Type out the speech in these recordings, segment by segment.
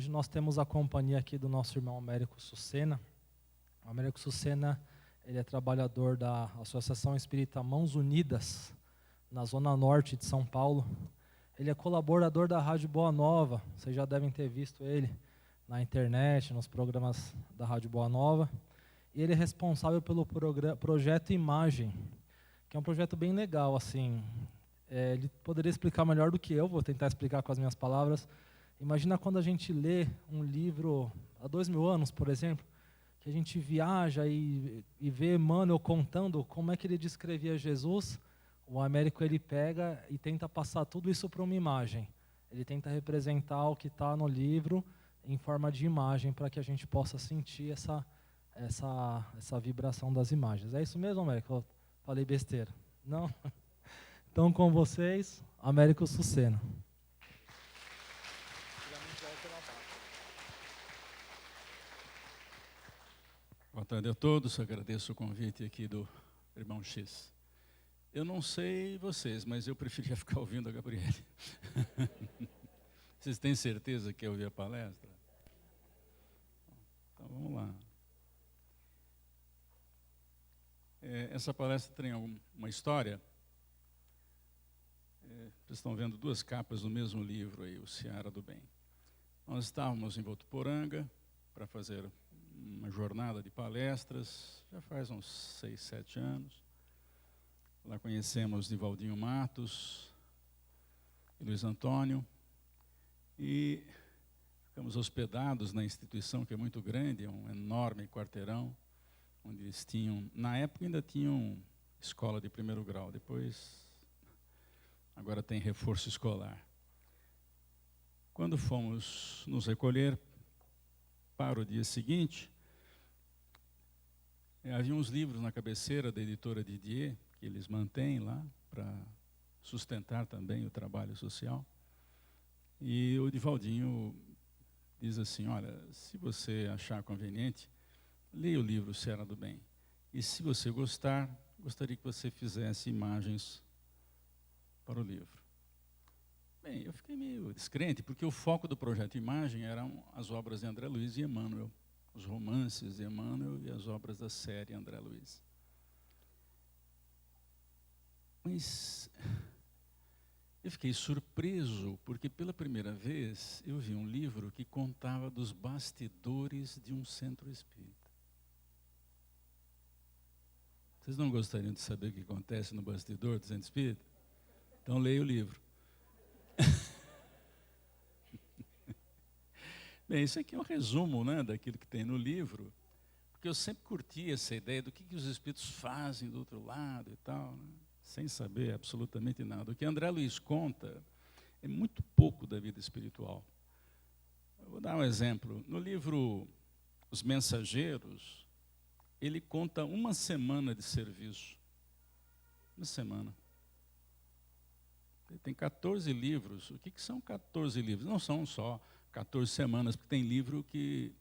Hoje nós temos a companhia aqui do nosso irmão Américo Sucena. O Américo Sucena, ele é trabalhador da Associação Espírita Mãos Unidas, na Zona Norte de São Paulo. Ele é colaborador da Rádio Boa Nova, vocês já devem ter visto ele na internet, nos programas da Rádio Boa Nova. E ele é responsável pelo projeto Imagem, que é um projeto bem legal, assim. Ele poderia explicar melhor do que eu, vou tentar explicar com as minhas palavras. Imagina quando a gente lê um livro há 2000 anos, por exemplo, que a gente viaja e vê Emmanuel contando como é que ele descrevia Jesus. O Américo, ele pega e tenta passar tudo isso para uma imagem. Ele tenta representar o que está no livro em forma de imagem, para que a gente possa sentir essa vibração das imagens. É isso mesmo, Américo? Eu falei besteira? Não? Então, com vocês, Américo Sucena. Boa tarde a todos, agradeço o convite aqui do irmão X. Eu não sei vocês, mas eu preferia ficar ouvindo a Gabriele. Vocês têm certeza que quer ouvir a palestra? Então vamos lá. Essa palestra tem uma história. Vocês estão vendo duas capas do mesmo livro aí, o Seara do Bem. Nós estávamos em Votuporanga para fazer uma jornada de palestras, já faz uns 6, 7 anos. Lá conhecemos Nivaldinho Matos e Luiz Antônio, e ficamos hospedados na instituição, que é muito grande, é um enorme quarteirão, onde eles tinham, na época ainda tinham escola de primeiro grau, depois, agora tem reforço escolar. Quando fomos nos recolher para o dia seguinte, havia uns livros na cabeceira da editora Didier, que eles mantêm lá para sustentar também o trabalho social. E o Nivaldinho diz assim, olha, se você achar conveniente, leia o livro Seara do Bem. E se você gostar, gostaria que você fizesse imagens para o livro. Bem, eu fiquei meio descrente, porque o foco do projeto Imagem eram as obras de André Luiz e Emmanuel, os romances de Emmanuel e as obras da série André Luiz. Mas eu fiquei surpreso, porque pela primeira vez eu vi um livro que contava dos bastidores de um centro espírita. Vocês não gostariam de saber o que acontece no bastidor do centro espírita? Então leia o livro. Bem, isso aqui é um resumo, né, daquilo que tem no livro, porque eu sempre curti essa ideia do que os espíritos fazem do outro lado e tal, né, sem saber absolutamente nada. O que André Luiz conta é muito pouco da vida espiritual. Eu vou dar um exemplo. No livro Os Mensageiros, ele conta uma semana de serviço. Uma semana. Ele tem 14 livros. O que são 14 livros? Não são só 14 semanas, porque tem livro que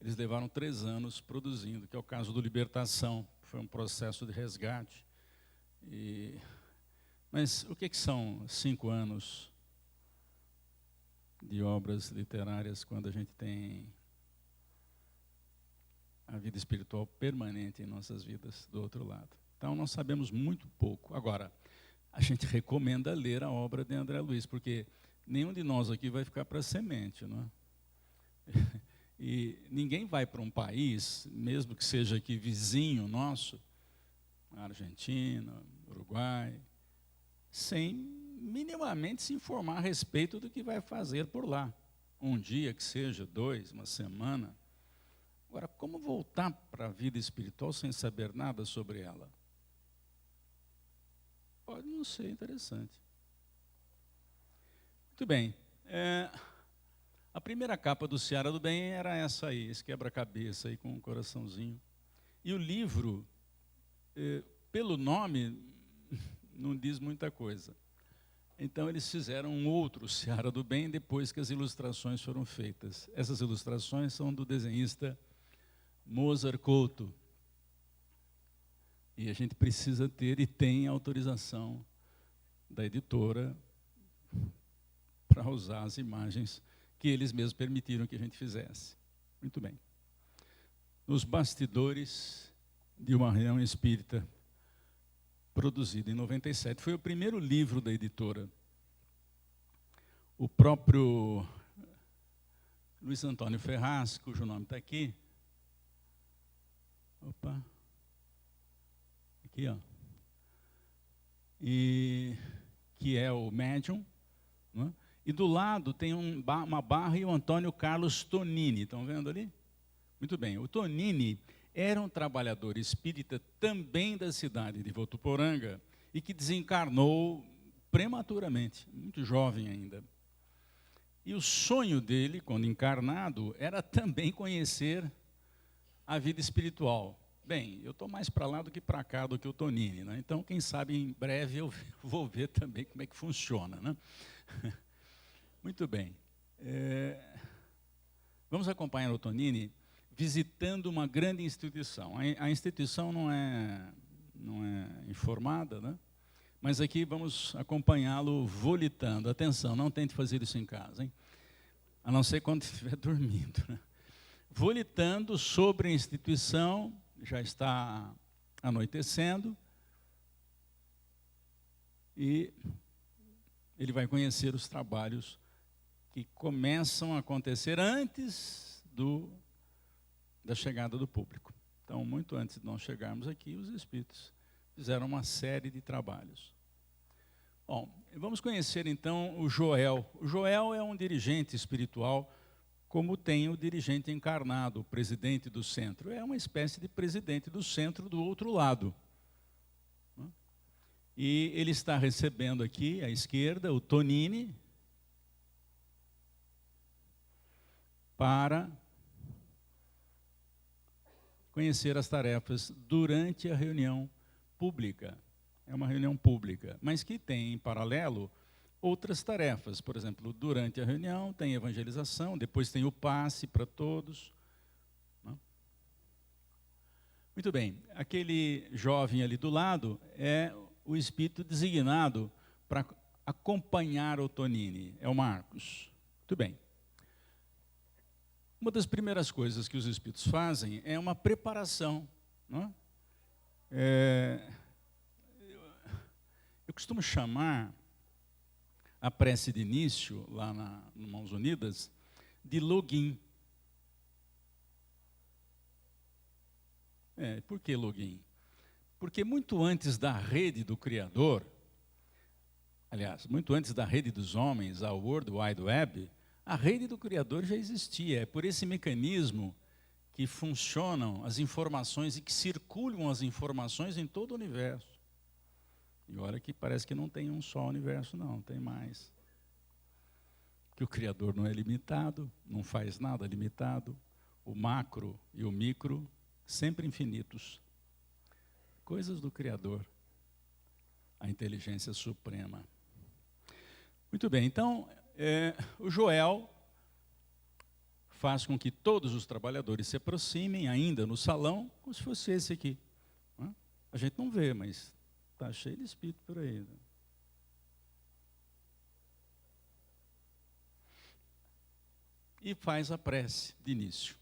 eles levaram 3 anos produzindo, que é o caso do Libertação, foi um processo de resgate. Mas o que são 5 anos de obras literárias quando a gente tem a vida espiritual permanente em nossas vidas do outro lado? Então, nós sabemos muito pouco. Agora, a gente recomenda ler a obra de André Luiz, porque nenhum de nós aqui vai ficar para semente, não é? E ninguém vai para um país, mesmo que seja aqui vizinho nosso, Argentina, Uruguai, sem minimamente se informar a respeito do que vai fazer por lá. Um dia que seja, 2, uma semana. Agora, como voltar para a vida espiritual sem saber nada sobre ela? Pode não ser interessante. Muito bem. A primeira capa do Seara do Bem era essa aí, esse quebra-cabeça aí com um coraçãozinho. E o livro, pelo nome, não diz muita coisa. Então eles fizeram um outro Seara do Bem depois que as ilustrações foram feitas. Essas ilustrações são do desenhista Mozart Couto. E a gente precisa ter e tem autorização da editora para usar as imagens que eles mesmos permitiram que a gente fizesse. Muito bem. Nos bastidores de uma reunião espírita produzida em 97. Foi o primeiro livro da editora. O próprio Luiz Antônio Ferraz, cujo nome está aqui. Opa. Aqui, ó. E que é o médium, não é? E do lado tem uma barra e o Antônio Carlos Tonini. Estão vendo ali? Muito bem. O Tonini era um trabalhador espírita também da cidade de Votuporanga e que desencarnou prematuramente, muito jovem ainda. E o sonho dele, quando encarnado, era também conhecer a vida espiritual. Bem, eu estou mais para lá do que para cá do que o Tonini, né? Então, quem sabe, em breve eu vou ver também como é que funciona, né? Muito bem. Vamos acompanhar o Tonini visitando uma grande instituição. A instituição não é informada, né? Mas aqui vamos acompanhá-lo volitando. Atenção, não tente fazer isso em casa, hein? A não ser quando estiver dormindo, né? Volitando sobre a instituição, já está anoitecendo, e ele vai conhecer os trabalhos que começam a acontecer antes da chegada do público. Então, muito antes de nós chegarmos aqui, os espíritos fizeram uma série de trabalhos. Bom, vamos conhecer então o Joel. O Joel é um dirigente espiritual, como tem o dirigente encarnado, o presidente do centro. É uma espécie de presidente do centro do outro lado. E ele está recebendo aqui, à esquerda, o Tonini, para conhecer as tarefas durante a reunião pública. É uma reunião pública, mas que tem em paralelo outras tarefas. Por exemplo, durante a reunião tem evangelização, depois tem o passe para todos. Muito bem, aquele jovem ali do lado é o espírito designado para acompanhar o Tonini, é o Marcos. Muito bem. Uma das primeiras coisas que os espíritos fazem é uma preparação. Não é? Eu costumo chamar a prece de início, lá no Mãos Unidas, de login. Por que login? Porque muito antes da rede do Criador, aliás, muito antes da rede dos homens, a World Wide Web, a rede do Criador já existia. É por esse mecanismo que funcionam as informações e que circulam as informações em todo o universo. E olha que parece que não tem um só universo, não, tem mais. Que o Criador não é limitado, não faz nada limitado. O macro e o micro, sempre infinitos. Coisas do Criador, a inteligência suprema. Muito bem, então, o Joel faz com que todos os trabalhadores se aproximem, ainda no salão, como se fosse esse aqui. A gente não vê, mas está cheio de espírito por aí. Né? E faz a prece de início.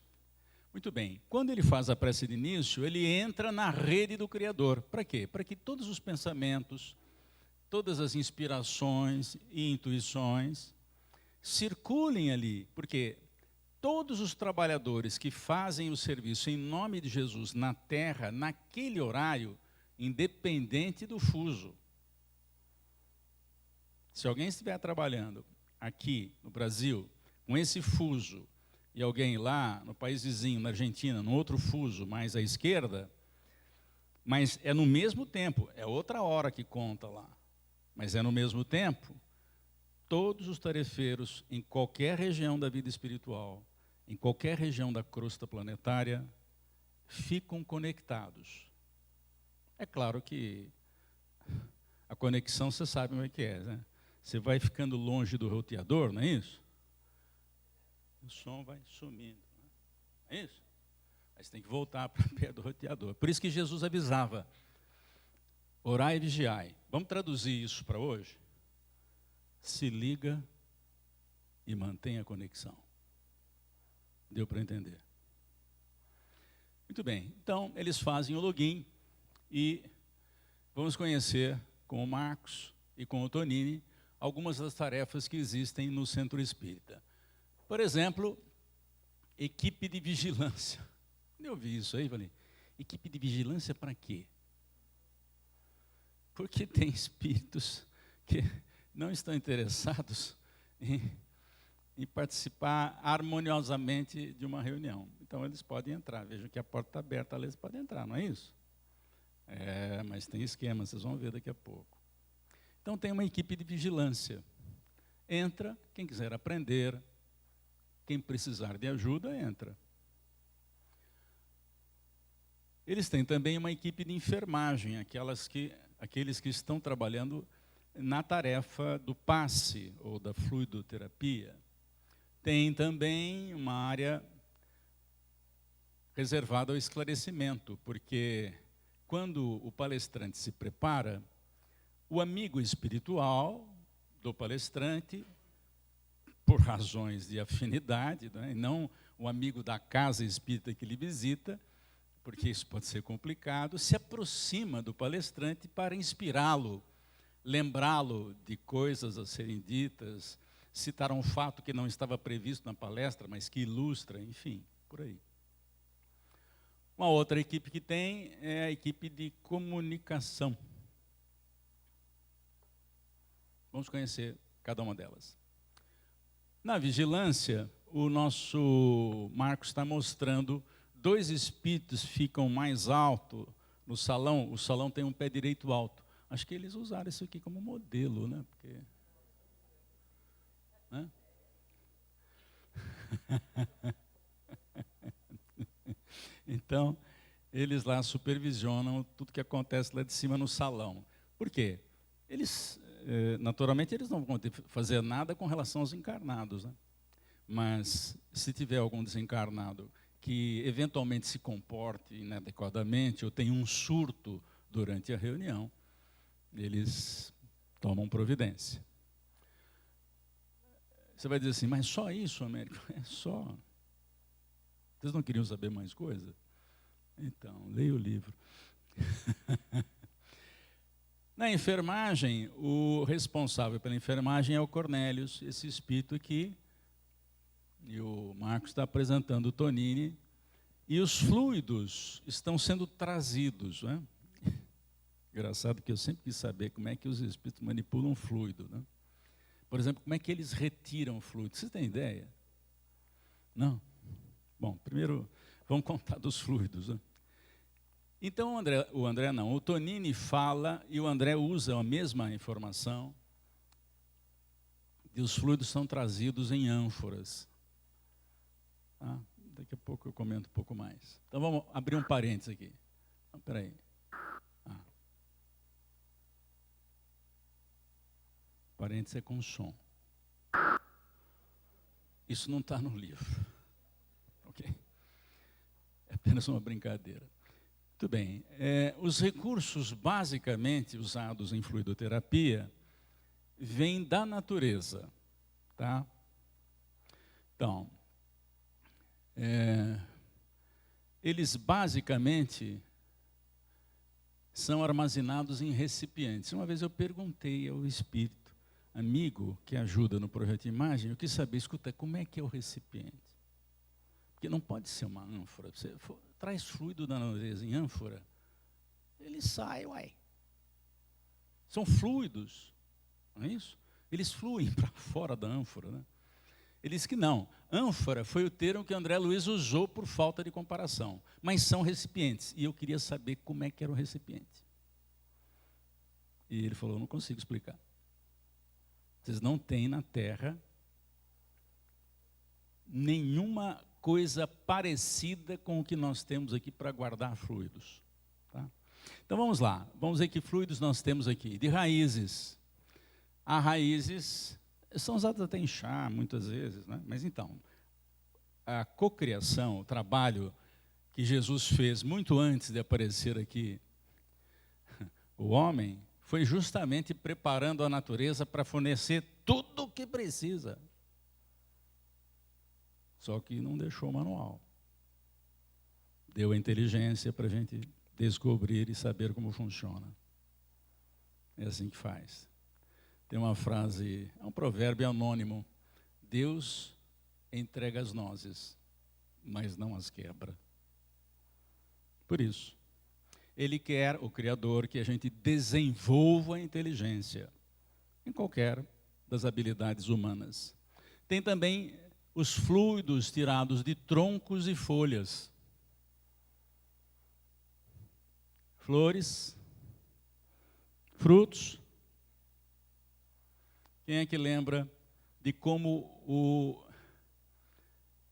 Muito bem, quando ele faz a prece de início, ele entra na rede do Criador. Para quê? Para que todos os pensamentos, todas as inspirações e intuições circulem ali, porque todos os trabalhadores que fazem o serviço em nome de Jesus na terra, naquele horário, independente do fuso. Se alguém estiver trabalhando aqui no Brasil, com esse fuso, e alguém lá no país vizinho, na Argentina, no outro fuso, mais à esquerda, mas é no mesmo tempo, é outra hora que conta lá, mas é no mesmo tempo, todos os tarefeiros em qualquer região da vida espiritual, em qualquer região da crosta planetária, ficam conectados. É claro que a conexão, você sabe como é que é, né? Você vai ficando longe do roteador, não é isso? O som vai sumindo. Não é isso? Aí você tem que voltar para perto do roteador. Por isso que Jesus avisava, orai e vigiai. Vamos traduzir isso para hoje? Se liga e mantém a conexão. Deu para entender? Muito bem, então eles fazem o login e vamos conhecer com o Marcos e com o Tonini algumas das tarefas que existem no Centro Espírita. Por exemplo, equipe de vigilância. Quando eu vi isso aí, falei, equipe de vigilância para quê? Porque tem espíritos que não estão interessados em participar harmoniosamente de uma reunião. Então, eles podem entrar. Vejam que a porta está aberta, eles podem entrar, não é isso? Mas tem esquema, vocês vão ver daqui a pouco. Então, tem uma equipe de vigilância. Entra, quem quiser aprender, quem precisar de ajuda, entra. Eles têm também uma equipe de enfermagem, aqueles que estão trabalhando na tarefa do passe ou da fluidoterapia. Tem também uma área reservada ao esclarecimento, porque quando o palestrante se prepara, o amigo espiritual do palestrante, por razões de afinidade, né, e não o amigo da casa espírita que lhe visita, porque isso pode ser complicado, se aproxima do palestrante para inspirá-lo, lembrá-lo de coisas a serem ditas, citar um fato que não estava previsto na palestra, mas que ilustra, enfim, por aí. Uma outra equipe que tem é a equipe de comunicação. Vamos conhecer cada uma delas. Na vigilância, o nosso Marcos está mostrando 2 espíritos ficam mais alto no salão. O salão tem um pé direito alto. Acho que eles usaram isso aqui como modelo, né? Porque, né? Então, eles lá supervisionam tudo que acontece lá de cima no salão. Por quê? Eles, naturalmente, eles não vão fazer nada com relação aos encarnados, né? Mas, se tiver algum desencarnado que eventualmente se comporte inadequadamente ou tenha um surto durante a reunião, eles tomam providência. Você vai dizer assim, mas só isso, Américo? É só. Vocês não queriam saber mais coisa? Então, leia o livro. Na enfermagem, o responsável pela enfermagem é o Cornélios, esse espírito aqui. E o Marcos está apresentando o Tonini. E os fluidos estão sendo trazidos, né? Engraçado que eu sempre quis saber como é que os espíritos manipulam fluido, né? Por exemplo, como é que eles retiram fluido? Vocês têm ideia? Não? Bom, primeiro vamos contar dos fluidos, né? Então o Tonini fala e o André usa a mesma informação. E os fluidos são trazidos em ânforas. Tá? Daqui a pouco eu comento um pouco mais. Então vamos abrir um parênteses aqui. Espera aí. Parênteses é com som. Isso não está no livro. Ok? É apenas uma brincadeira. Muito bem. Os recursos basicamente usados em fluidoterapia vêm da natureza. Tá? Então, eles basicamente são armazenados em recipientes. Uma vez eu perguntei ao espírito, amigo que ajuda no projeto de imagem, eu quis saber, escuta, como é que é o recipiente? Porque não pode ser uma ânfora. Você traz fluido da natureza em ânfora, ele sai, uai. São fluidos, não é isso? Eles fluem para fora da ânfora, né? Ele disse que não. Ânfora foi o termo que André Luiz usou por falta de comparação. Mas são recipientes. E eu queria saber como é que era o recipiente. E ele falou, não consigo explicar. Vocês não têm na Terra nenhuma coisa parecida com o que nós temos aqui para guardar fluidos. Tá? Então vamos lá. Vamos ver que fluidos nós temos aqui. De raízes. Há raízes... São usados até em chá, muitas vezes, né? Mas então, a cocriação, o trabalho que Jesus fez muito antes de aparecer aqui, o homem, foi justamente preparando a natureza para fornecer tudo o que precisa. Só que não deixou o manual. Deu a inteligência para a gente descobrir e saber como funciona. É assim que faz. Tem uma frase, é um provérbio anônimo. Deus entrega as nozes, mas não as quebra. Por isso, Ele quer, o Criador, que a gente desenvolva a inteligência em qualquer das habilidades humanas. Tem também os fluidos tirados de troncos e folhas. Flores, frutos. Quem é que lembra de como o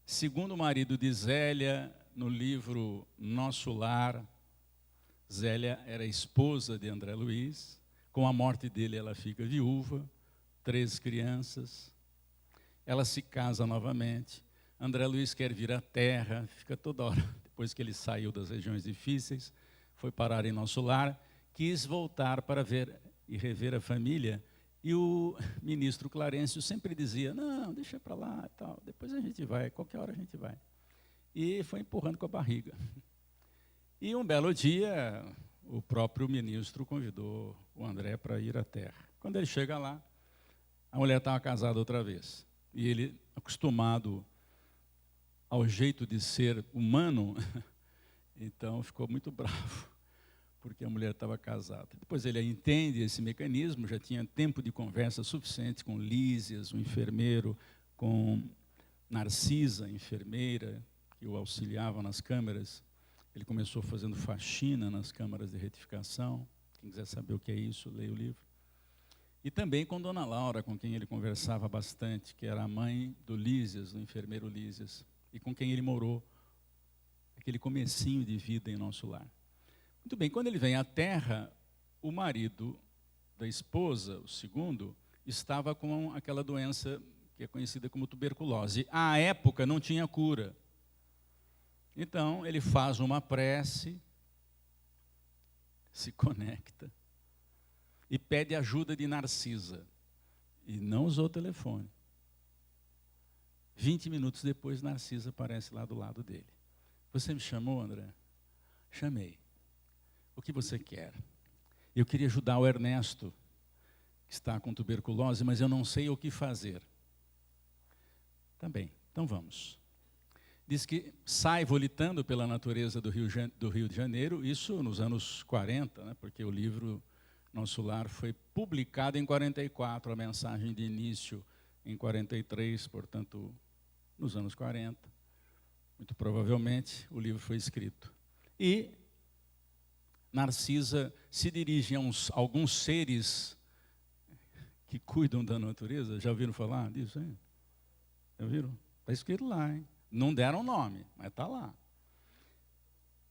segundo marido de Zélia, no livro Nosso Lar, Zélia era esposa de André Luiz, com a morte dele ela fica viúva, 3 crianças, ela se casa novamente, André Luiz quer vir à terra, fica toda hora, depois que ele saiu das regiões difíceis, foi parar em Nosso Lar, quis voltar para ver e rever a família, e o ministro Clarencio sempre dizia, não, deixa para lá, tal, depois a gente vai, qualquer hora a gente vai. E foi empurrando com a barriga. E um belo dia, o próprio ministro convidou o André para ir à terra. Quando ele chega lá, a mulher estava casada outra vez. E ele, acostumado ao jeito de ser humano, então ficou muito bravo, porque a mulher estava casada. Depois ele entende esse mecanismo, já tinha tempo de conversa suficiente com Lísias, o enfermeiro, com Narcisa, a enfermeira, que o auxiliava nas câmeras. Ele começou fazendo faxina nas câmaras de retificação. Quem quiser saber o que é isso, leia o livro. E também com Dona Laura, com quem ele conversava bastante, que era a mãe do Lísias, do enfermeiro Lísias, e com quem ele morou aquele comecinho de vida em Nosso Lar. Muito bem, quando ele vem à terra, o marido da esposa, o segundo, estava com aquela doença que é conhecida como tuberculose. À época não tinha cura. Então, ele faz uma prece, se conecta e pede ajuda de Narcisa. E não usou o telefone. 20 minutos depois, Narcisa aparece lá do lado dele. Você me chamou, André? Chamei. O que você quer? Eu queria ajudar o Ernesto, que está com tuberculose, mas eu não sei o que fazer. Tá bem, então vamos. Diz que sai volitando pela natureza do Rio de Janeiro, isso nos anos 40, né, porque o livro Nosso Lar foi publicado em 44, a mensagem de início em 43, portanto, nos anos 40. Muito provavelmente o livro foi escrito. E Narcisa se dirige a alguns seres que cuidam da natureza. Já ouviram falar disso, hein? Já viram? Está escrito lá, hein? Não deram nome, mas está lá.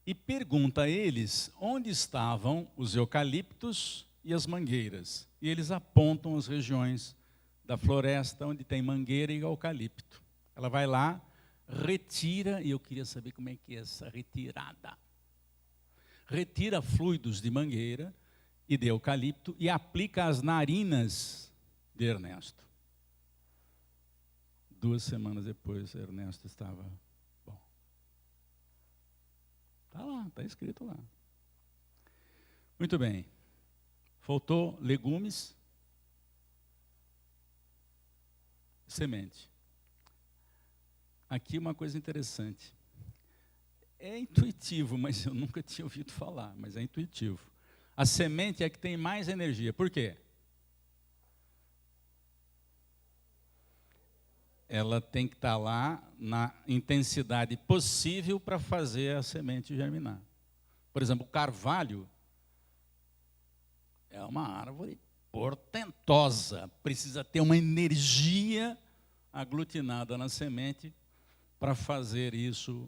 E pergunta a eles onde estavam os eucaliptos e as mangueiras. E eles apontam as regiões da floresta onde tem mangueira e eucalipto. Ela vai lá, retira, e eu queria saber como é que é essa retirada. Retira fluidos de mangueira e de eucalipto e aplica às narinas de Ernesto. 2 semanas depois, Ernesto estava bom. Está lá, está escrito lá. Muito bem. Faltou legumes, semente. Aqui uma coisa interessante. É intuitivo, mas eu nunca tinha ouvido falar, mas é intuitivo. A semente é que tem mais energia. Por quê? Ela tem que estar lá na intensidade possível para fazer a semente germinar. Por exemplo, o carvalho é uma árvore portentosa, precisa ter uma energia aglutinada na semente para fazer isso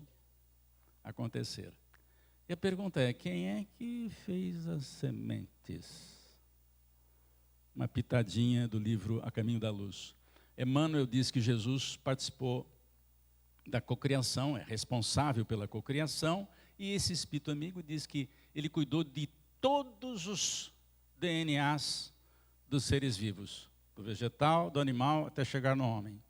acontecer. E a pergunta é, quem é que fez as sementes? Uma pitadinha do livro A Caminho da Luz. Emmanuel diz que Jesus participou da cocriação, é responsável pela cocriação, e esse espírito amigo diz que ele cuidou de todos os DNAs dos seres vivos, do vegetal, do animal, até chegar no homem.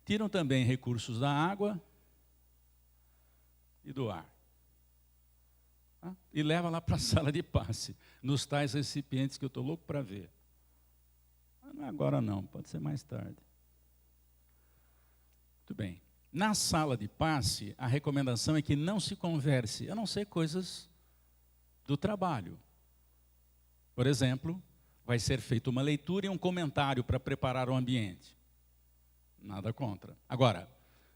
Tiram também recursos da água e do ar. Tá? E leva lá para a sala de passe, nos tais recipientes que eu estou louco para ver. Mas não é agora não, pode ser mais tarde. Muito bem. Na sala de passe, a recomendação é que não se converse, a não ser coisas do trabalho. Por exemplo, vai ser feita uma leitura e um comentário para preparar o ambiente. Nada contra. Agora,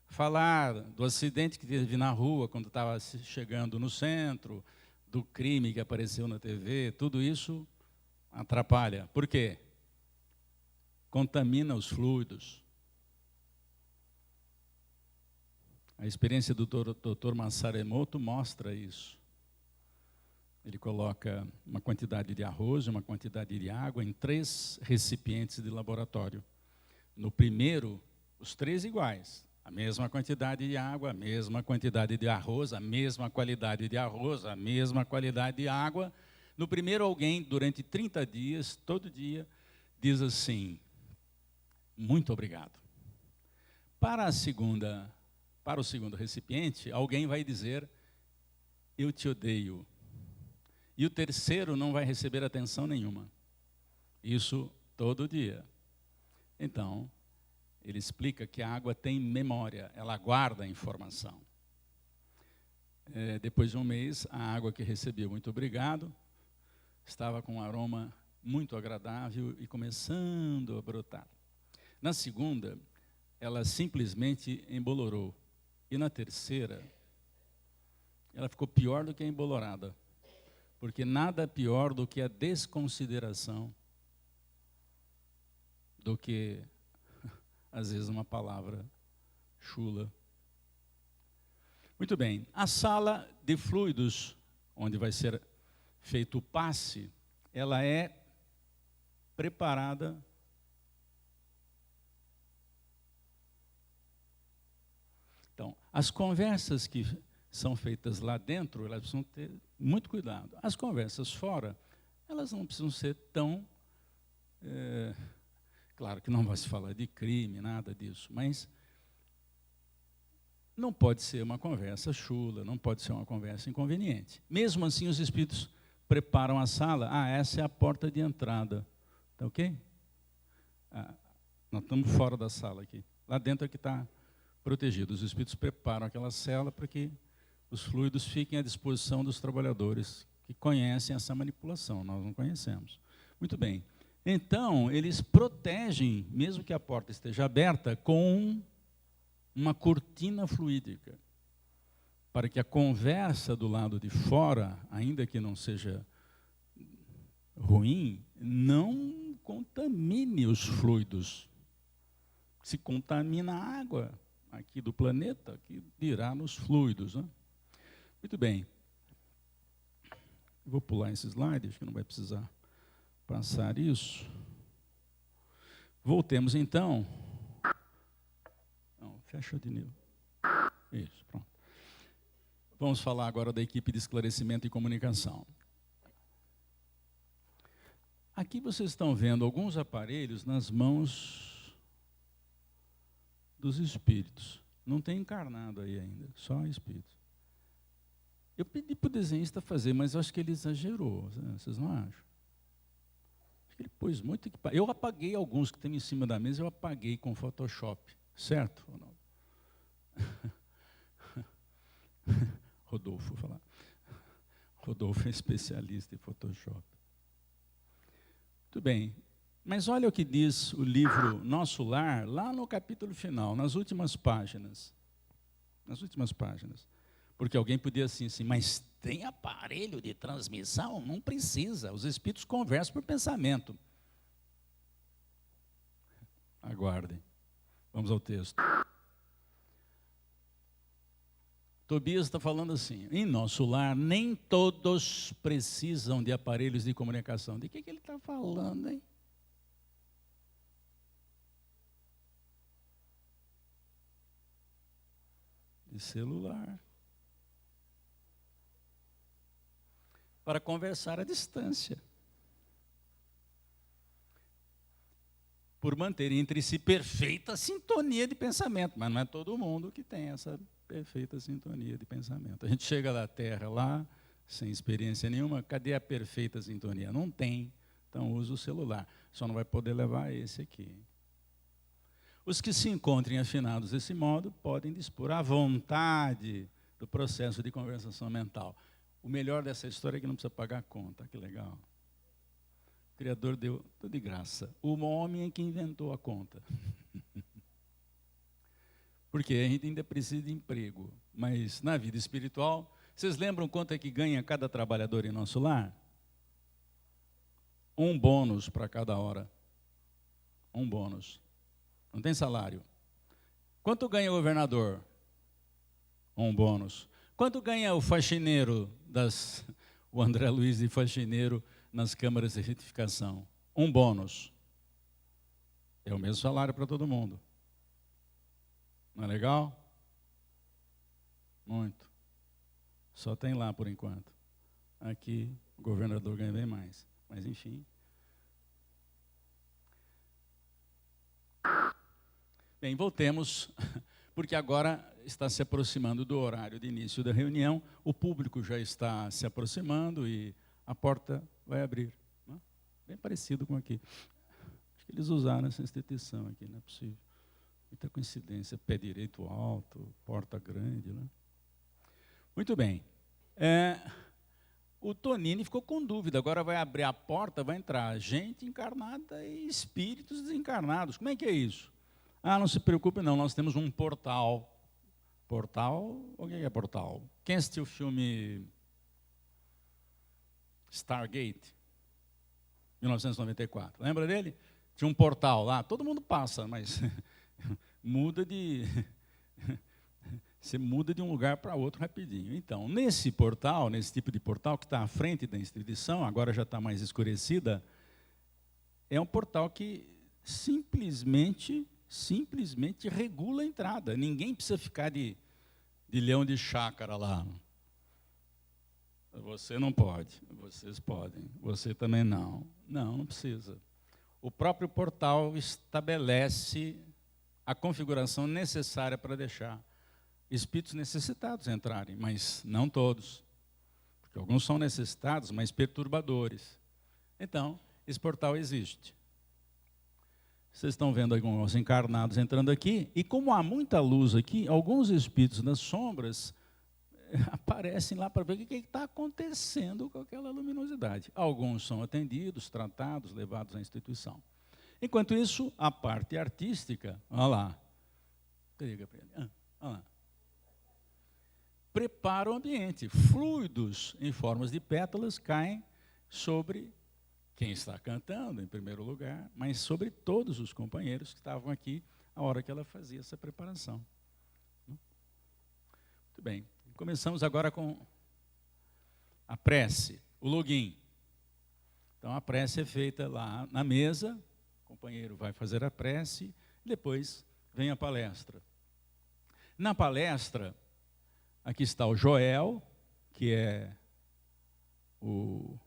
falar do acidente que teve na rua quando estava chegando no centro, do crime que apareceu na TV, tudo isso atrapalha. Por quê? Contamina os fluidos. A experiência do Dr. Masaru Emoto mostra isso. Ele coloca uma quantidade de arroz e uma quantidade de água em 3 recipientes de laboratório. No primeiro, os 3 iguais. A mesma quantidade de água, a mesma quantidade de arroz, a mesma qualidade de arroz, a mesma qualidade de água. No primeiro, alguém, durante 30 dias, todo dia, diz assim, muito obrigado. Para o segundo recipiente, alguém vai dizer, eu te odeio. E o terceiro não vai receber atenção nenhuma. Isso todo dia. Então, ele explica que a água tem memória, ela guarda a informação. Depois de um mês, a água que recebeu, muito obrigado, estava com um aroma muito agradável e começando a brotar. Na segunda, ela simplesmente embolorou. E na terceira, ela ficou pior do que a embolorada. Porque nada pior do que a desconsideração, do que, às vezes, uma palavra chula. Muito bem, a sala de fluidos, onde vai ser feito o passe, ela é preparada Então, as conversas que são feitas lá dentro, elas precisam ter muito cuidado. As conversas fora, elas não precisam ser tão... claro que não vai se falar de crime, nada disso, mas não pode ser uma conversa chula, não pode ser uma conversa inconveniente. Mesmo assim, os espíritos preparam a sala. Essa é a porta de entrada. Tá ok? Nós estamos fora da sala aqui. Lá dentro é que está protegido. Os espíritos preparam aquela cela para que os fluidos fiquem à disposição dos trabalhadores que conhecem essa manipulação. Nós não conhecemos. Muito bem. Então, eles protegem, mesmo que a porta esteja aberta, com uma cortina fluídica, para que a conversa do lado de fora, ainda que não seja ruim, não contamine os fluidos. Se contamina a água aqui do planeta, que dirá nos fluidos. Né? Muito bem. Vou pular esse slide, acho que não vai precisar passar isso. Voltemos então. Não, fecha de novo. Isso, pronto. Vamos falar agora da equipe de esclarecimento e comunicação. Aqui vocês estão vendo alguns aparelhos nas mãos dos espíritos. Não tem encarnado aí ainda, só espíritos. Eu pedi para o desenhista fazer, mas eu acho que ele exagerou, vocês não acham? Acho que ele pôs muito equipamento. Eu apaguei alguns que tem em cima da mesa, eu apaguei com Photoshop, certo, Ronaldo? Rodolfo, vou falar. Rodolfo é especialista em Photoshop. Muito bem. Mas olha o que diz o livro Nosso Lar, lá no capítulo final, nas últimas páginas. Nas últimas páginas. Porque alguém podia assim, mas tem aparelho de transmissão? Não precisa, os espíritos conversam por pensamento. Aguardem. Vamos ao texto. Tobias está falando assim, em nosso lar nem todos precisam de aparelhos de comunicação. De que ele está falando, hein? De celular. Para conversar à distância. por manter entre si perfeita sintonia de pensamento, mas não é todo mundo que tem essa perfeita sintonia de pensamento. A gente chega da Terra lá, sem experiência nenhuma, cadê a perfeita sintonia? Não tem, então usa o celular, só não vai poder levar esse aqui. Os que se encontrem afinados desse modo podem dispor à vontade do processo de conversação mental. O melhor dessa história é que não precisa pagar a conta, que legal. O Criador deu tudo de graça. O homem é que inventou a conta. Porque a gente ainda precisa de emprego. Mas na vida espiritual, vocês lembram quanto é que ganha cada trabalhador em nosso lar? Um bônus para cada hora. Um bônus. Não tem salário. Quanto ganha o governador? Um bônus. Quanto ganha o faxineiro, o André Luiz de faxineiro nas câmaras de retificação? Um bônus. É o mesmo salário para todo mundo. Não é legal? Muito. Só tem lá por enquanto. Aqui o governador ganha bem mais. Mas enfim. Bem, voltemos, porque agora está se aproximando do horário de início da reunião, o público já está se aproximando e a porta vai abrir. Né? Bem parecido com aqui. Acho que eles usaram essa instituição aqui, não é possível. Muita coincidência, pé direito alto, porta grande. Né? Muito bem. O Tonini ficou com dúvida, agora vai abrir a porta, vai entrar gente encarnada e espíritos desencarnados. Como é que é isso? Ah, não se preocupe não, nós temos um portal. Portal? O que é portal? Quem assistiu o filme Stargate, 1994? Lembra dele? Tinha um portal lá, todo mundo passa, mas você muda de um lugar para outro rapidinho. Então, nesse portal, nesse tipo de portal que está à frente da instituição, agora já está mais escurecida, é um portal que simplesmente regula a entrada. Ninguém precisa ficar de leão de chácara lá. Você não pode, vocês podem, você também não. Não, não precisa. O próprio portal estabelece a configuração necessária para deixar espíritos necessitados entrarem, mas não todos. Porque alguns são necessitados, mas perturbadores. Então, esse portal existe. Vocês estão vendo alguns encarnados entrando aqui, e como há muita luz aqui, alguns espíritos nas sombras aparecem lá para ver o que está acontecendo com aquela luminosidade. Alguns são atendidos, tratados, levados à instituição. Enquanto isso, a parte artística, olha lá, olha lá, prepara o ambiente. Fluidos em formas de pétalas caem sobre quem está cantando, em primeiro lugar, mas sobre todos os companheiros que estavam aqui a hora que ela fazia essa preparação. Muito bem. Começamos agora com a prece, o login. Então, a prece é feita lá na mesa, o companheiro vai fazer a prece, depois vem a palestra. Na palestra, aqui está o Joel, que é o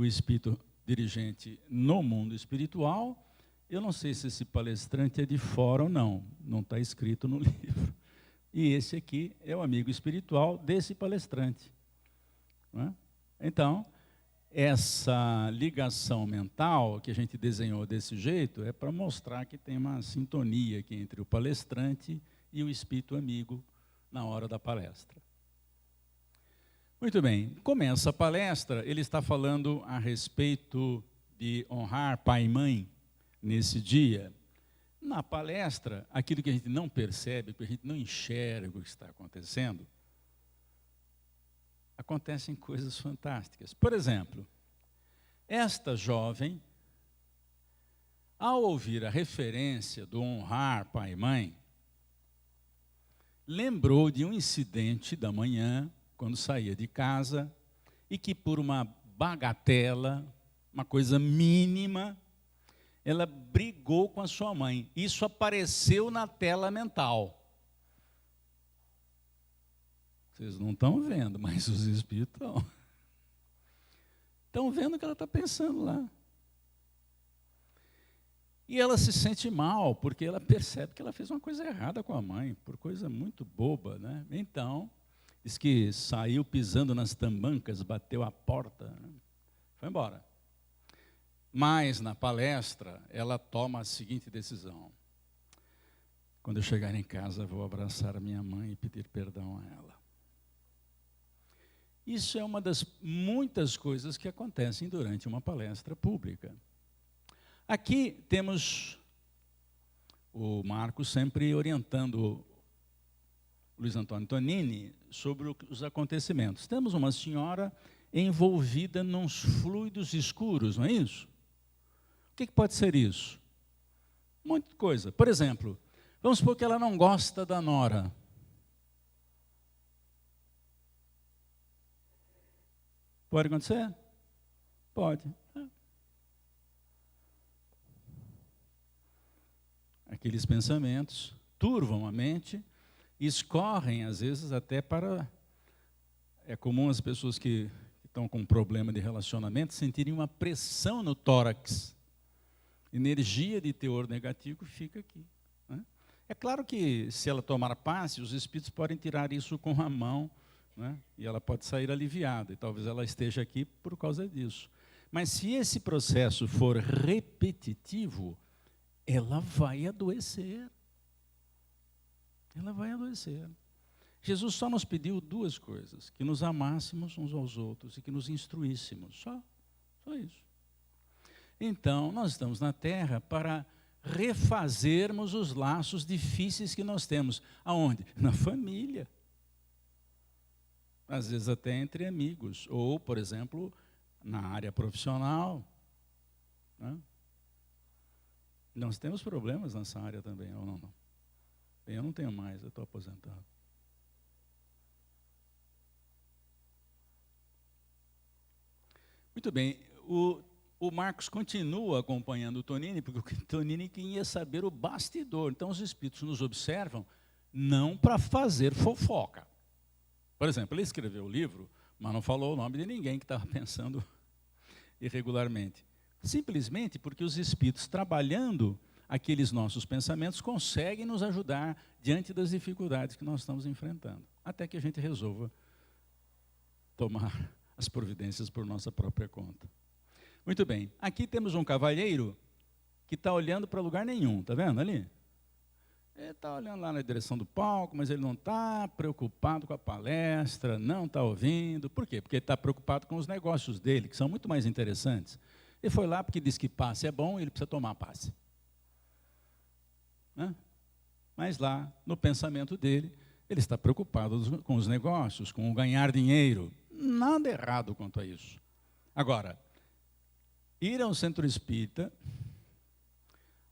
espírito dirigente no mundo espiritual. Eu não sei se esse palestrante é de fora ou não está escrito no livro. E esse aqui é o amigo espiritual desse palestrante. Não é? Então, essa ligação mental que a gente desenhou desse jeito é para mostrar que tem uma sintonia aqui entre o palestrante e o espírito amigo na hora da palestra. Muito bem, começa a palestra, ele está falando a respeito de honrar pai e mãe nesse dia. Na palestra, aquilo que a gente não percebe, que a gente não enxerga o que está acontecendo, acontecem coisas fantásticas. Por exemplo, esta jovem, ao ouvir a referência do honrar pai e mãe, lembrou de um incidente da manhã, quando saía de casa, e que por uma bagatela, uma coisa mínima, ela brigou com a sua mãe. Isso apareceu na tela mental. Vocês não estão vendo, mas os espíritos estão. Estão vendo o que ela está pensando lá. E ela se sente mal, porque ela percebe que ela fez uma coisa errada com a mãe, por coisa muito boba, né? Então, diz que saiu pisando nas tamancas, bateu a porta, né? Foi embora. Mas, na palestra, ela toma a seguinte decisão: quando eu chegar em casa, vou abraçar a minha mãe e pedir perdão a ela. Isso é uma das muitas coisas que acontecem durante uma palestra pública. Aqui temos o Marcos sempre orientando o Luiz Antônio Tonini sobre os acontecimentos. Temos uma senhora envolvida nos fluidos escuros, não é isso? O que pode ser isso? Muita coisa. Por exemplo, vamos supor que ela não gosta da nora. Pode acontecer? Pode. Aqueles pensamentos turvam a mente e escorrem, às vezes, até para... É comum as pessoas que estão com problema de relacionamento sentirem uma pressão no tórax. Energia de teor negativo fica aqui, né? É claro que, se ela tomar passe, os espíritos podem tirar isso com a mão, né? E ela pode sair aliviada, e talvez ela esteja aqui por causa disso. Mas se esse processo for repetitivo, ela vai adoecer. Ela vai adoecer. Jesus só nos pediu duas coisas: que nos amássemos uns aos outros e que nos instruíssemos. Só isso. Então, nós estamos na Terra para refazermos os laços difíceis que nós temos. Aonde? Na família. Às vezes até entre amigos. Ou, por exemplo, na área profissional, né? Nós temos problemas nessa área também, ou não? Bem, eu não tenho mais, eu estou aposentado. Muito bem, o Marcos continua acompanhando o Tonini, porque o Tonini queria saber o bastidor. Então, os espíritos nos observam não para fazer fofoca. Por exemplo, ele escreveu o livro, mas não falou o nome de ninguém que estava pensando irregularmente. Simplesmente porque os espíritos, trabalhando aqueles nossos pensamentos, conseguem nos ajudar diante das dificuldades que nós estamos enfrentando, até que a gente resolva tomar as providências por nossa própria conta. Muito bem, aqui temos um cavalheiro que está olhando para lugar nenhum, está vendo ali? Ele está olhando lá na direção do palco, mas ele não está preocupado com a palestra, não está ouvindo. Por quê? Porque ele está preocupado com os negócios dele, que são muito mais interessantes. Ele foi lá porque disse que passe é bom e ele precisa tomar passe. Né? Mas lá, no pensamento dele, ele está preocupado com os negócios, com o ganhar dinheiro. Nada errado quanto a isso. Agora, ir a um centro espírita,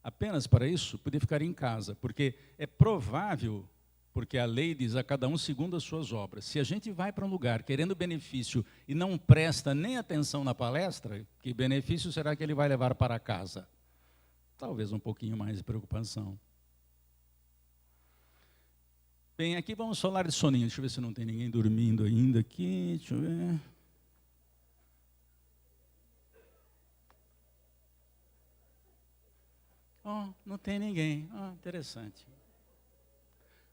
apenas para isso, podia ficar em casa, porque é provável, porque a lei diz a cada um segundo as suas obras. Se a gente vai para um lugar querendo benefício e não presta nem atenção na palestra, que benefício será que ele vai levar para casa? Talvez um pouquinho mais de preocupação. Bem, aqui vamos falar de soninho. Deixa eu ver se não tem ninguém dormindo ainda aqui. Deixa eu ver. Oh, não tem ninguém. Oh, interessante.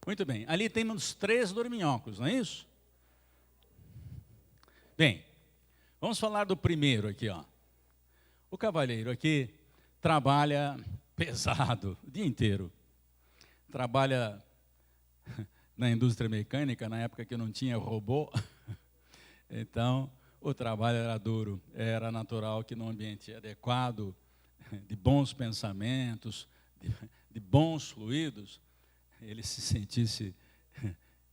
Muito bem. Ali temos 3 dorminhocos, não é isso? Bem, vamos falar do primeiro aqui, ó. O cavalheiro aqui trabalha pesado o dia inteiro. Trabalha na indústria mecânica, na época que não tinha robô. Então, o trabalho era duro. Era natural que num ambiente adequado, de bons pensamentos, de bons fluidos, ele se sentisse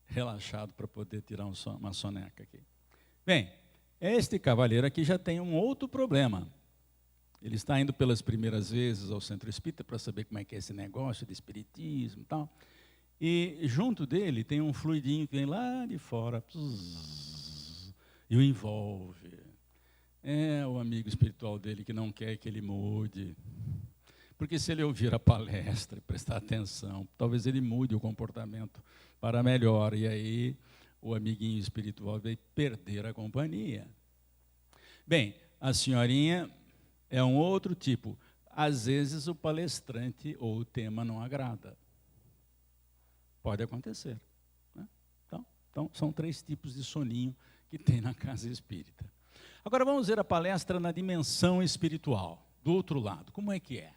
relaxado para poder tirar uma soneca aqui. Bem, este cavalheiro aqui já tem um outro problema. Ele está indo pelas primeiras vezes ao centro espírita para saber como é que é esse negócio de espiritismo e tal. E junto dele tem um fluidinho que vem lá de fora e o envolve. É o amigo espiritual dele que não quer que ele mude. Porque se ele ouvir a palestra e prestar atenção, talvez ele mude o comportamento para melhor. E aí o amiguinho espiritual vai perder a companhia. Bem, a senhorinha é um outro tipo. às vezes o palestrante ou o tema não agrada. Pode acontecer. Né? Então, são 3 tipos de soninho que tem na casa espírita. Agora vamos ver a palestra na dimensão espiritual, do outro lado. Como é que é?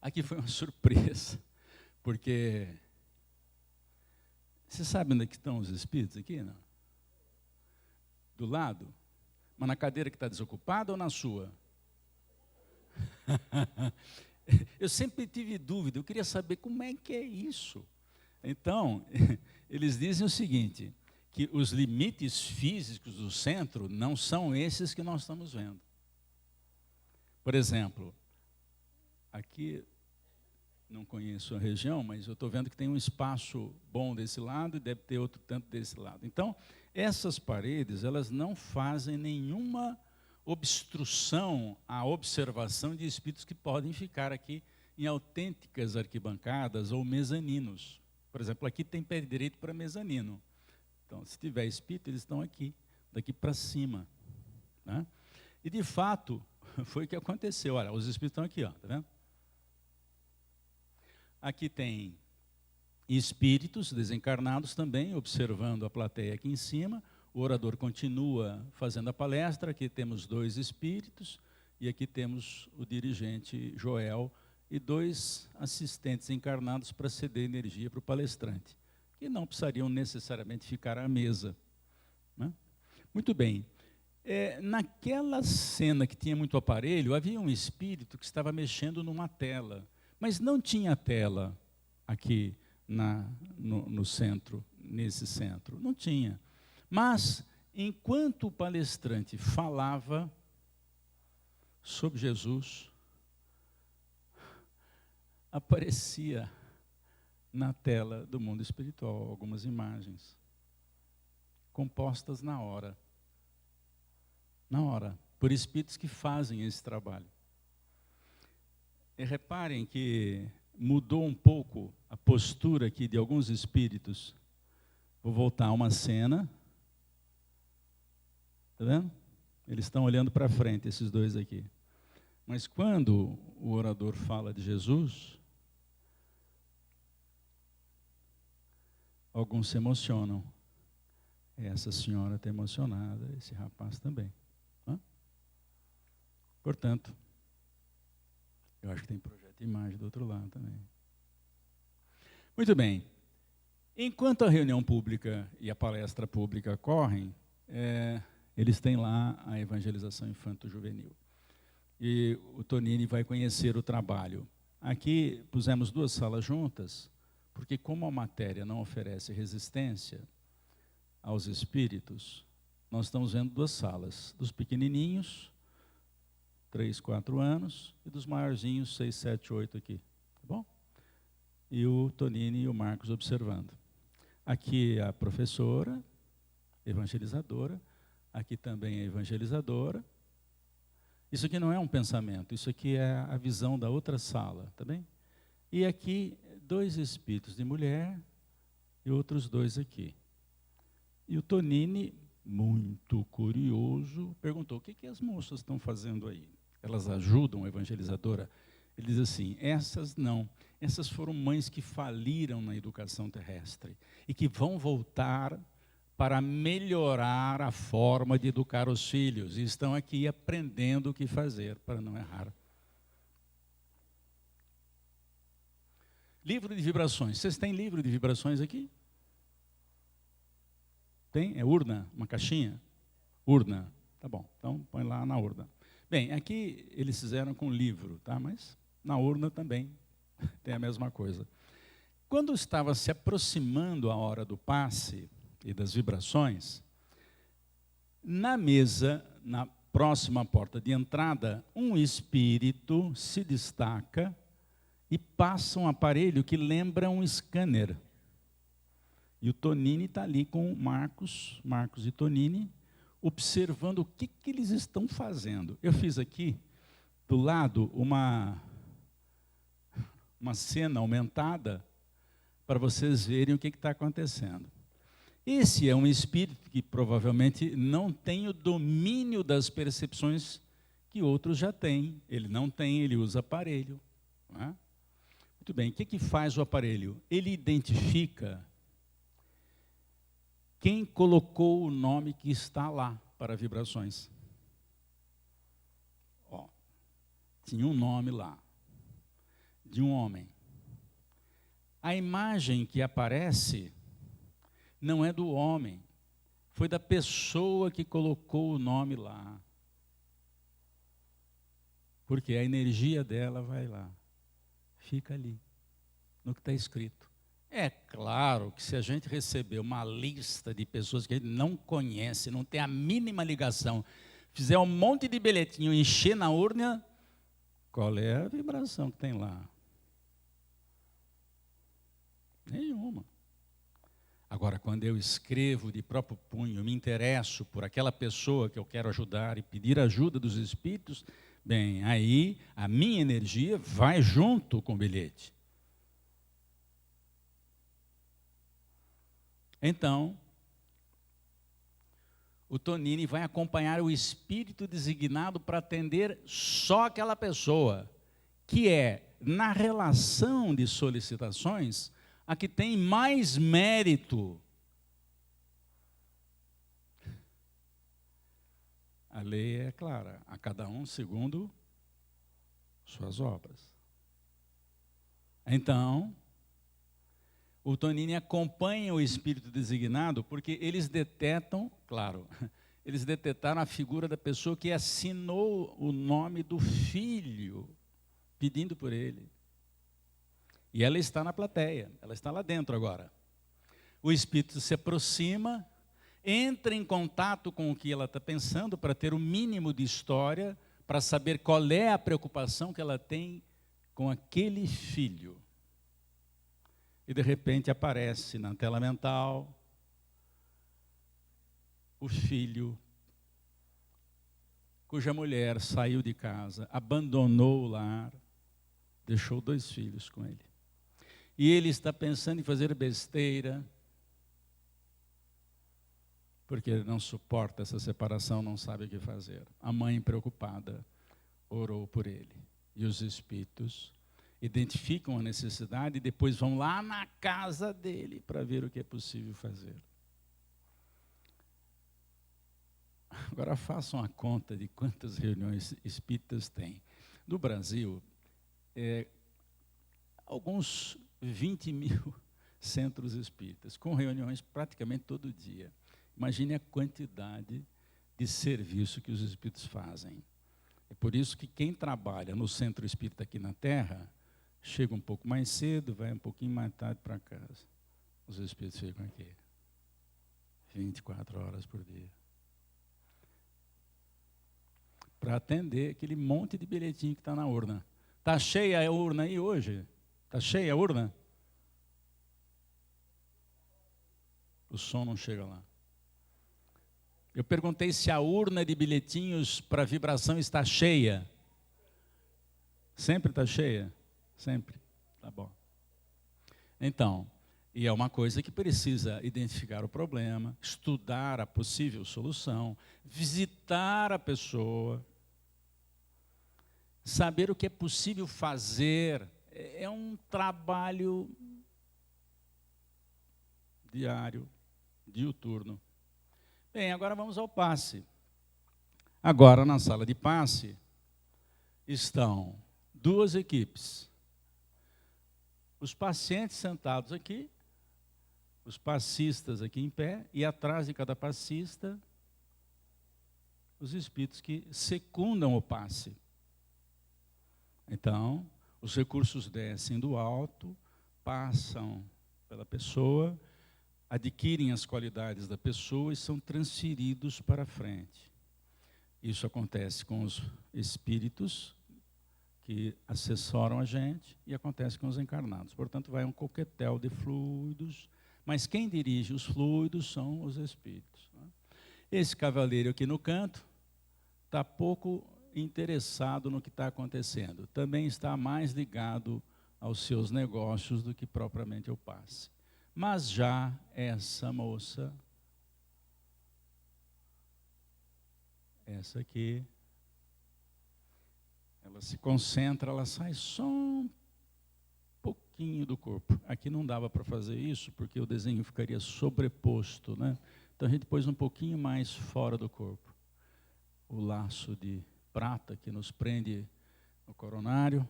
Aqui foi uma surpresa, porque você sabe onde é que estão os espíritos aqui, não? Do lado? Mas na cadeira que está desocupada ou na sua? Eu sempre tive dúvida, eu queria saber como é que é isso. Então, eles dizem o seguinte, que os limites físicos do centro não são esses que nós estamos vendo. Por exemplo, aqui, não conheço a região, mas eu estou vendo que tem um espaço bom desse lado e deve ter outro tanto desse lado. Então, essas paredes, elas não fazem nenhuma obstrução à observação de espíritos que podem ficar aqui em autênticas arquibancadas ou mezaninos. Por exemplo, aqui tem pé direito para mezanino. Então, se tiver espírito, eles estão aqui, daqui para cima. Né? E, de fato, foi o que aconteceu. Olha, os espíritos estão aqui, ó, tá vendo? Aqui tem espíritos desencarnados também, observando a plateia aqui em cima. O orador continua fazendo a palestra. Aqui temos 2 espíritos e aqui temos o dirigente Joel e 2 assistentes encarnados para ceder energia para o palestrante, que não precisariam necessariamente ficar à mesa. Né? Muito bem. Naquela cena que tinha muito aparelho, havia um espírito que estava mexendo numa tela, mas não tinha tela aqui no centro, nesse centro. Não tinha. Mas, enquanto o palestrante falava sobre Jesus, aparecia na tela do mundo espiritual algumas imagens, compostas na hora. Na hora, por espíritos que fazem esse trabalho. E reparem que mudou um pouco a postura aqui de alguns espíritos. Vou voltar a uma cena. Está vendo? Eles estão olhando para frente, esses 2 aqui. Mas quando o orador fala de Jesus, alguns se emocionam. Essa senhora está emocionada, esse rapaz também. Portanto, eu acho que tem projeto de imagem do outro lado também. Muito bem. Enquanto a reunião pública e a palestra pública correm, eles têm lá a evangelização infanto-juvenil. E o Tonini vai conhecer o trabalho. Aqui pusemos 2 salas juntas, porque como a matéria não oferece resistência aos espíritos, nós estamos vendo 2 salas, dos pequenininhos, 3, 4 anos, e dos maiorzinhos, 6, 7, 8 aqui. Tá bom? E o Tonini e o Marcos observando. Aqui a professora, evangelizadora, aqui também a evangelizadora. Isso aqui não é um pensamento, isso aqui é a visão da outra sala, tá bem? E aqui 2 espíritos de mulher e outros 2 aqui. E o Tonini, muito curioso, perguntou: o que as moças estão fazendo aí? Elas ajudam a evangelizadora? Ele diz assim: essas não. Essas foram mães que faliram na educação terrestre e que vão voltar para melhorar a forma de educar os filhos. E estão aqui aprendendo o que fazer para não errar. Livro de vibrações. Vocês têm livro de vibrações aqui? Tem? É urna? Uma caixinha? Urna. Tá bom, então põe lá na urna. Bem, aqui eles fizeram com livro, tá? Mas na urna também tem a mesma coisa. Quando estava se aproximando a hora do passe e das vibrações, na mesa, na próxima porta de entrada, um espírito se destaca e passa um aparelho que lembra um scanner. E o Tonini está ali com Marcos e Tonini, observando o que eles estão fazendo. Eu fiz aqui, do lado, uma cena aumentada, para vocês verem o que está acontecendo. Esse é um espírito que provavelmente não tem o domínio das percepções que outros já têm. Ele não tem, ele usa aparelho. Não é? Muito bem, o que faz o aparelho? Ele identifica quem colocou o nome que está lá para vibrações. Ó, tinha um nome lá, de um homem. A imagem que aparece não é do homem, foi da pessoa que colocou o nome lá. Porque a energia dela vai lá, fica ali, no que está escrito. É claro que se a gente receber uma lista de pessoas que a gente não conhece, não tem a mínima ligação, fizer um monte de bilhetinho, encher na urna, qual é a vibração que tem lá? Nenhuma. Agora, quando eu escrevo de próprio punho, me interesso por aquela pessoa que eu quero ajudar e pedir ajuda dos espíritos, bem, aí a minha energia vai junto com o bilhete. Então, o Tonini vai acompanhar o espírito designado para atender só aquela pessoa, que é, na relação de solicitações, a que tem mais mérito. A lei é clara, a cada um segundo suas obras. Então, o Tonini acompanha o espírito designado porque eles detectam, claro, eles detectaram a figura da pessoa que assinou o nome do filho, pedindo por ele. E ela está na plateia, ela está lá dentro agora. O espírito se aproxima, entra em contato com o que ela está pensando para ter o mínimo de história, para saber qual é a preocupação que ela tem com aquele filho. E de repente aparece na tela mental o filho cuja mulher saiu de casa, abandonou o lar, deixou 2 filhos com ele. E ele está pensando em fazer besteira, porque ele não suporta essa separação, não sabe o que fazer. A mãe, preocupada, orou por ele. E os espíritos identificam a necessidade e depois vão lá na casa dele para ver o que é possível fazer. Agora façam a conta de quantas reuniões espíritas tem. No Brasil, alguns 20.000 centros espíritas, com reuniões praticamente todo dia. Imagine a quantidade de serviço que os espíritos fazem. É por isso que quem trabalha no centro espírita aqui na Terra, chega um pouco mais cedo, vai um pouquinho mais tarde para casa. Os espíritos ficam aqui 24 horas por dia. Para atender aquele monte de bilhetinho que está na urna. Está cheia a urna aí hoje? Está cheia a urna? O som não chega lá. Eu perguntei se a urna de bilhetinhos para vibração está cheia. Sempre está cheia? Sempre. Tá bom. Então, e é uma coisa que precisa identificar o problema, estudar a possível solução, visitar a pessoa, saber o que é possível fazer. É um trabalho diário, diuturno. Bem, agora vamos ao passe. Agora, na sala de passe, estão 2 equipes. Os pacientes sentados aqui, os passistas aqui em pé, e atrás de cada passista, os espíritos que secundam o passe. Então, os recursos descem do alto, passam pela pessoa, adquirem as qualidades da pessoa e são transferidos para frente. Isso acontece com os espíritos que assessoram a gente e acontece com os encarnados. Portanto, vai um coquetel de fluidos, mas quem dirige os fluidos são os espíritos. Esse cavaleiro aqui no canto está pouco interessado no que está acontecendo. Também está mais ligado aos seus negócios do que propriamente ao passe. Mas já essa moça, essa aqui, ela se concentra, ela sai só um pouquinho do corpo. Aqui não dava para fazer isso, porque o desenho ficaria sobreposto, né? Então a gente pôs um pouquinho mais fora do corpo. O laço de prata que nos prende no coronário,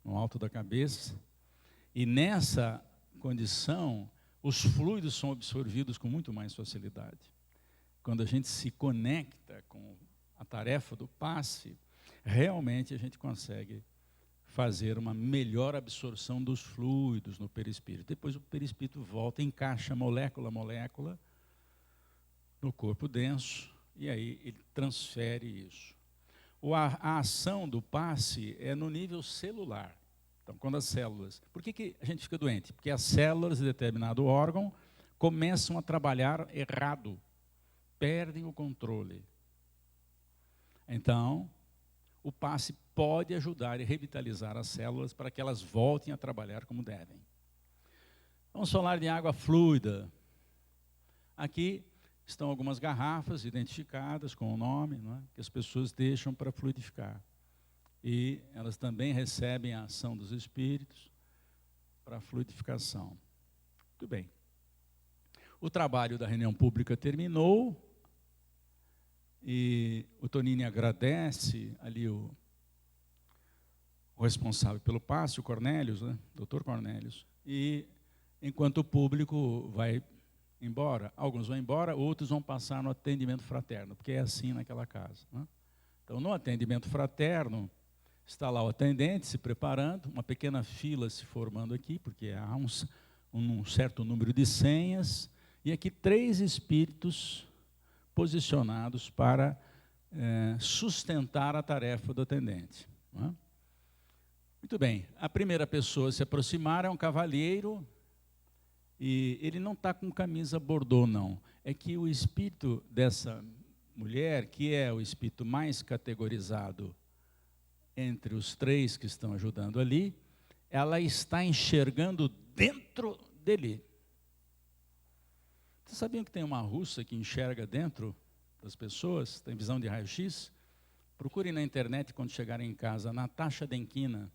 no alto da cabeça. E nessa condição, os fluidos são absorvidos com muito mais facilidade. Quando a gente se conecta com a tarefa do passe, realmente a gente consegue fazer uma melhor absorção dos fluidos no perispírito. Depois o perispírito volta, encaixa molécula a molécula no corpo denso, e aí ele transfere isso. A ação do passe é no nível celular. Então, quando as células... Por que a gente fica doente? Porque as células de determinado órgão começam a trabalhar errado, perdem o controle. Então, o passe pode ajudar e revitalizar as células para que elas voltem a trabalhar como devem. Vamos falar de água fluida. Aqui estão algumas garrafas identificadas com o nome, não é? Que as pessoas deixam para fluidificar. E elas também recebem a ação dos espíritos para a fluidificação. Muito bem. O trabalho da reunião pública terminou e o Tonini agradece ali o responsável pelo passe, o Cornélios, né? Dr. Cornélios. E enquanto o público vai embora, alguns vão embora, outros vão passar no atendimento fraterno, porque é assim naquela casa, né? Então, no atendimento fraterno, está lá o atendente se preparando, uma pequena fila se formando aqui, porque há um certo número de senhas, e aqui 3 espíritos posicionados para sustentar a tarefa do atendente, né? Muito bem, a primeira pessoa a se aproximar é um cavalheiro, e ele não está com camisa bordô, não. É que o espírito dessa mulher, que é o espírito mais categorizado entre os 3 que estão ajudando ali, ela está enxergando dentro dele. Vocês sabiam que tem uma russa que enxerga dentro das pessoas? Tem visão de raio-x? Procurem na internet quando chegarem em casa, Natasha Denkina.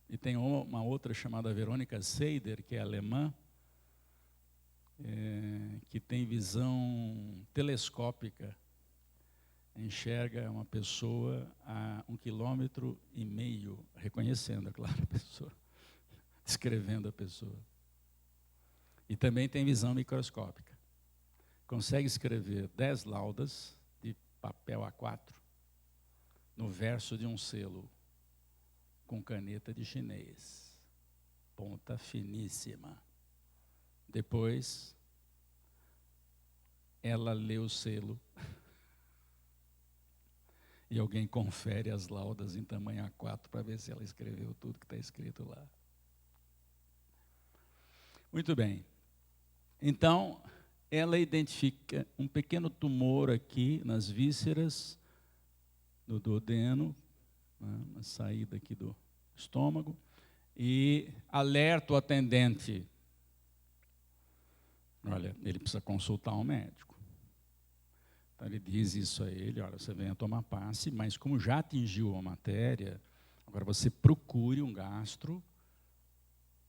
E tem uma outra chamada Verônica Seider, que é alemã, que tem visão telescópica. Enxerga uma pessoa a 1,5 quilômetro, reconhecendo, é claro, a pessoa, descrevendo a pessoa. E também tem visão microscópica. Consegue escrever 10 laudas de papel A4 no verso de um selo com caneta de chinês, ponta finíssima. Depois, ela lê o selo e alguém confere as laudas em tamanho A4 para ver se ela escreveu tudo que está escrito lá. Muito bem. Então, ela identifica um pequeno tumor aqui nas vísceras, no duodeno, né, na saída aqui do estômago, e alerta o atendente. Olha, ele precisa consultar um médico. Então ele diz isso a ele: olha, você venha tomar passe, mas como já atingiu a matéria, agora você procure um gastro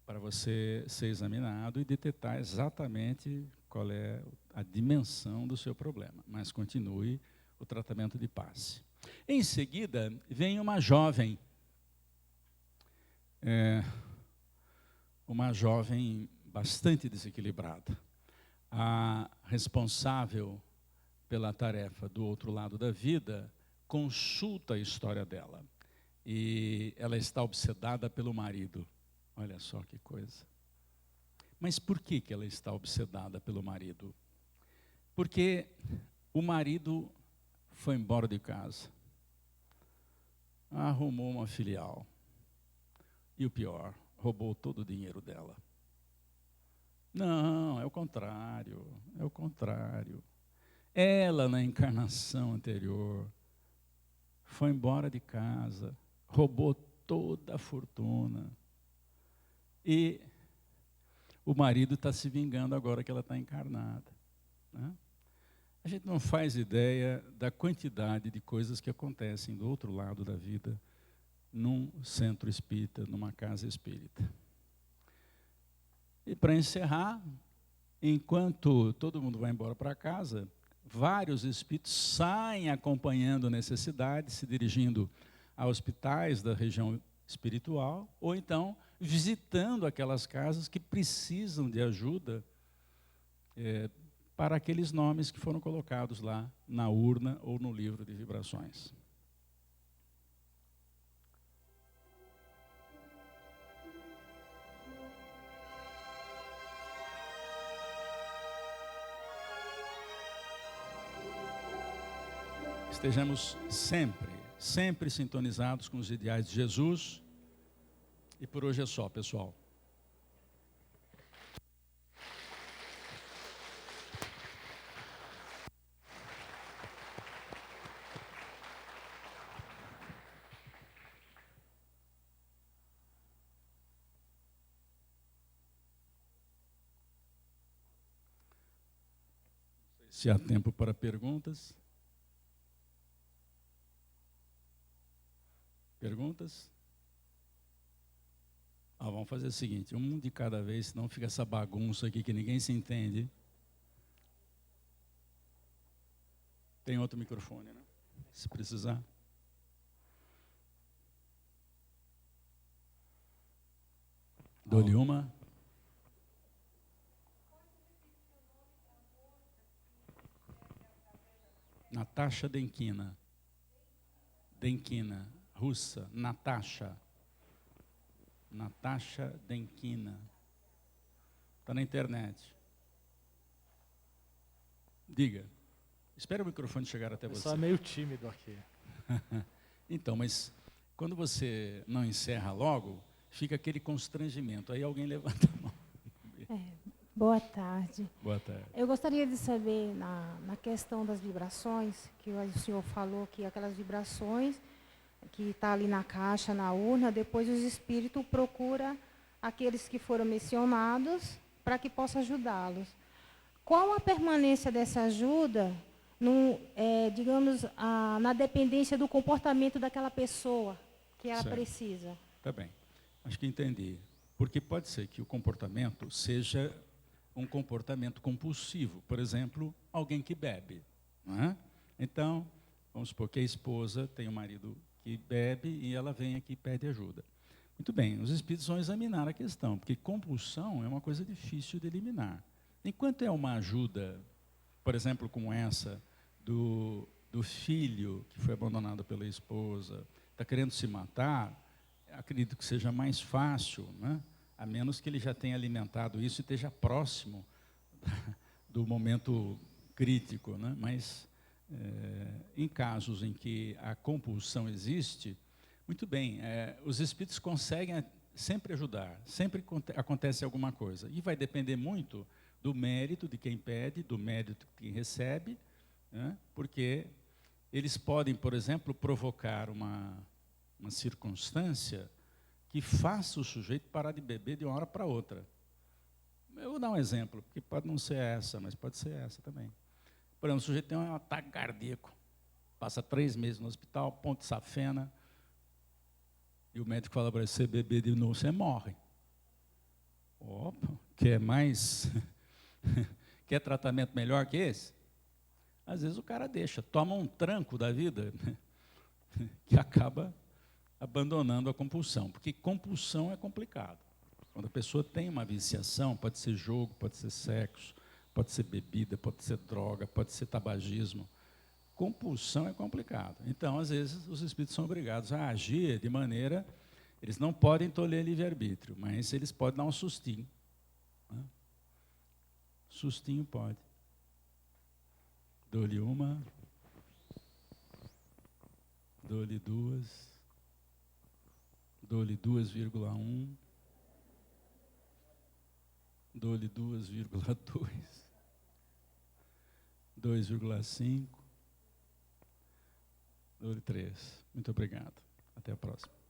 para você ser examinado e detectar exatamente qual é a dimensão do seu problema. Mas continue o tratamento de passe. Em seguida, vem uma jovem bastante desequilibrada. A responsável pela tarefa do outro lado da vida consulta a história dela. E ela está obsedada pelo marido. Olha só que coisa. Mas por que ela está obsedada pelo marido? Porque o marido foi embora de casa, arrumou uma filial. E o pior, roubou todo o dinheiro dela. Não, é o contrário, é o contrário. Ela, na encarnação anterior, foi embora de casa, roubou toda a fortuna. E o marido está se vingando agora que ela está encarnada, né? A gente não faz ideia da quantidade de coisas que acontecem do outro lado da vida, num centro espírita, numa casa espírita. E para encerrar, enquanto todo mundo vai embora para casa, vários espíritos saem acompanhando necessidades, se dirigindo a hospitais da região espiritual, ou então visitando aquelas casas que precisam de ajuda para aqueles nomes que foram colocados lá na urna ou no livro de vibrações. Estejamos sempre sintonizados com os ideais de Jesus. E por hoje é só, pessoal. Se há tempo para perguntas. Perguntas? Vamos fazer o seguinte, um de cada vez, senão fica essa bagunça aqui que ninguém se entende. Tem outro microfone, né? Se precisar. Dou-lhe uma. Natasha Denkina. Denkina, russa. Natasha Denkina. Está na internet. Diga. Espera o microfone chegar até você. Eu sou meio tímido aqui. Então, mas quando você não encerra logo, fica aquele constrangimento. Aí alguém levanta a mão. Boa tarde. Boa tarde. Eu gostaria de saber, na questão das vibrações, que o senhor falou que aquelas vibrações que está ali na caixa, na urna, depois os espíritos procuram aqueles que foram mencionados para que possa ajudá-los. Qual a permanência dessa ajuda, digamos, na dependência do comportamento daquela pessoa que ela precisa? Tá bem. Acho que entendi. Porque pode ser que o comportamento seja um comportamento compulsivo. Por exemplo, alguém que bebe. Não é? Então, vamos supor que a esposa tem um marido que bebe e ela vem aqui e pede ajuda. Muito bem, os espíritos vão examinar a questão, porque compulsão é uma coisa difícil de eliminar. Enquanto é uma ajuda, por exemplo, como essa, do filho que foi abandonado pela esposa, está querendo se matar, acredito que seja mais fácil, né? A menos que ele já tenha alimentado isso e esteja próximo do momento crítico, né? Mas em casos em que a compulsão existe, muito bem, os espíritos conseguem sempre ajudar, sempre acontece alguma coisa. E vai depender muito do mérito de quem pede, do mérito de quem recebe, né? Porque eles podem, por exemplo, provocar uma circunstância que faça o sujeito parar de beber de uma hora para outra. Eu vou dar um exemplo, porque pode não ser essa, mas pode ser essa também. Por exemplo, o sujeito tem um ataque cardíaco, passa 3 meses no hospital, ponto safena, e o médico fala para ele, você beber de novo, você morre. Opa, quer mais? Quer tratamento melhor que esse? Às vezes o cara deixa, toma um tranco da vida, que acaba abandonando a compulsão, porque compulsão é complicado. Quando a pessoa tem uma viciação, pode ser jogo, pode ser sexo, pode ser bebida, pode ser droga, pode ser tabagismo. Compulsão é complicado. Então, às vezes, os espíritos são obrigados a agir de maneira... Eles não podem tolher livre-arbítrio, mas eles podem dar um sustinho. Né? Sustinho pode. Dou-lhe uma, dou-lhe duas, dou-lhe 2,1, dou-lhe 2,2, 2,5, dou-lhe 3. Muito obrigado. Até a próxima.